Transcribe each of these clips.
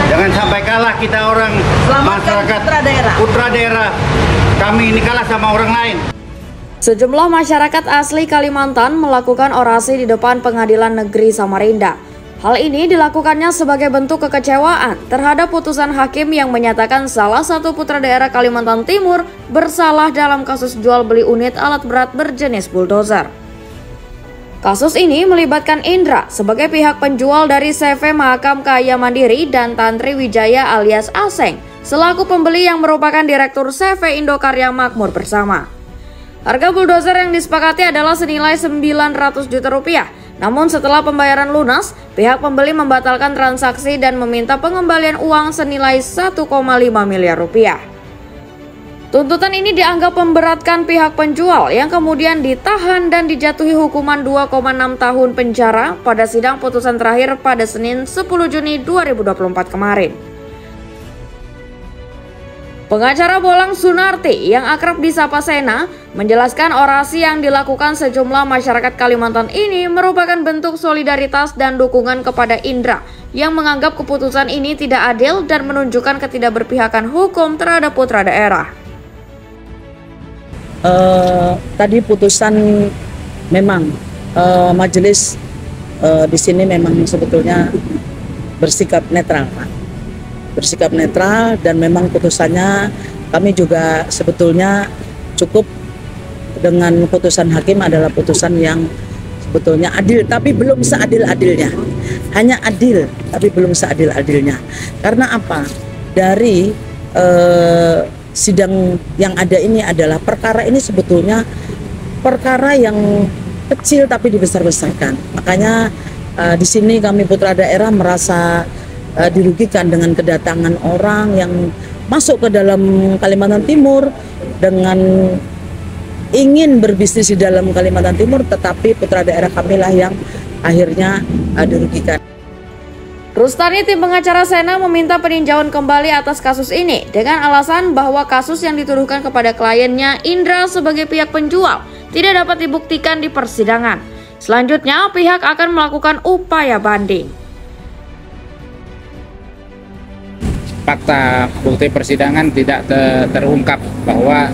Jangan sampai kalah kita orang masyarakat putra daerah. Kami ini kalah sama orang lain. Sejumlah masyarakat asli Kalimantan melakukan orasi di depan Pengadilan Negeri Samarinda. Hal ini dilakukannya sebagai bentuk kekecewaan terhadap putusan hakim yang menyatakan salah satu putra daerah Kalimantan Timur bersalah dalam kasus jual beli unit alat berat berjenis bulldozer. Kasus ini melibatkan Indra sebagai pihak penjual dari CV Mahakam Kaya Mandiri dan Tantri Wijaya alias Aseng selaku pembeli yang merupakan Direktur CV Indokarya Makmur Bersama. Harga bulldozer yang disepakati adalah senilai 900 juta rupiah. Namun setelah pembayaran lunas, pihak pembeli membatalkan transaksi dan meminta pengembalian uang senilai 1,5 miliar rupiah. Tuntutan ini dianggap memberatkan pihak penjual yang kemudian ditahan dan dijatuhi hukuman 2,6 tahun penjara pada sidang putusan terakhir pada Senin 10 Juni 2024 kemarin. Pengacara Bolang Sunarti yang akrab disapa Sena menjelaskan orasi yang dilakukan sejumlah masyarakat Kalimantan ini merupakan bentuk solidaritas dan dukungan kepada Indra yang menganggap keputusan ini tidak adil dan menunjukkan ketidakberpihakan hukum terhadap putra daerah. Tadi putusan memang majelis di sini memang sebetulnya bersikap netral, Pak. Bersikap netral dan memang putusannya kami juga sebetulnya cukup dengan putusan hakim adalah putusan yang sebetulnya adil tapi belum seadil-adilnya. Hanya adil tapi belum seadil-adilnya. Karena apa? Dari sidang yang ada ini adalah perkara ini sebetulnya perkara yang kecil tapi dibesar-besarkan. Makanya di sini kami putra daerah merasa dirugikan dengan kedatangan orang yang masuk ke dalam Kalimantan Timur dengan ingin berbisnis di dalam Kalimantan Timur, tetapi putra daerah kamilah yang akhirnya dirugikan. Rustani, tim pengacara Sena, meminta peninjauan kembali atas kasus ini dengan alasan bahwa kasus yang dituduhkan kepada kliennya Indra sebagai pihak penjual tidak dapat dibuktikan di persidangan. Selanjutnya, pihak akan melakukan upaya banding. Fakta bukti persidangan tidak terungkap bahwa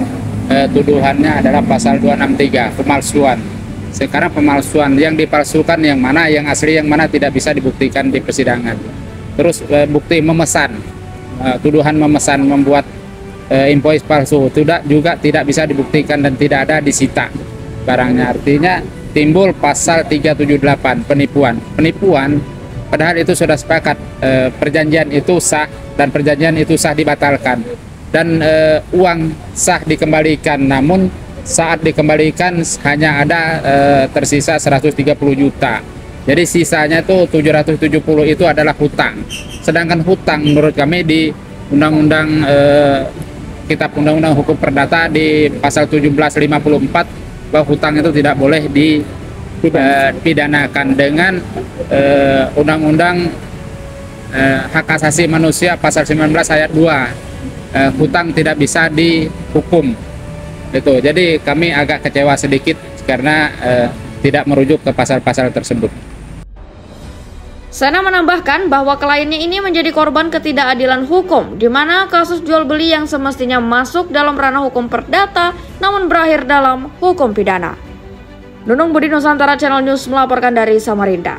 tuduhannya adalah pasal 263 pemalsuan. Sekarang pemalsuan yang dipalsukan yang mana, yang asli yang mana tidak bisa dibuktikan di persidangan. Terus bukti memesan, tuduhan memesan membuat invoice palsu juga tidak bisa dibuktikan dan tidak ada disita barangnya. Artinya timbul pasal 378 penipuan. Padahal itu sudah sepakat perjanjian itu sah dan perjanjian itu sah dibatalkan dan uang sah dikembalikan, namun saat dikembalikan hanya ada tersisa 130 juta. Jadi sisanya itu 770 itu adalah hutang. Sedangkan hutang menurut kami di Undang-Undang Kitab Undang-Undang Hukum Perdata di pasal 1754 bahwa hutang itu tidak boleh dipidanakan dengan Undang-Undang Hak Asasi Manusia pasal 19 ayat 2. Hutang tidak bisa dihukum. Itu. Jadi kami agak kecewa sedikit karena tidak merujuk ke pasal-pasal tersebut. Sena menambahkan bahwa kliennya ini menjadi korban ketidakadilan hukum, di mana kasus jual beli yang semestinya masuk dalam ranah hukum perdata namun berakhir dalam hukum pidana. Nunung Budi, Nusantara Channel News melaporkan dari Samarinda.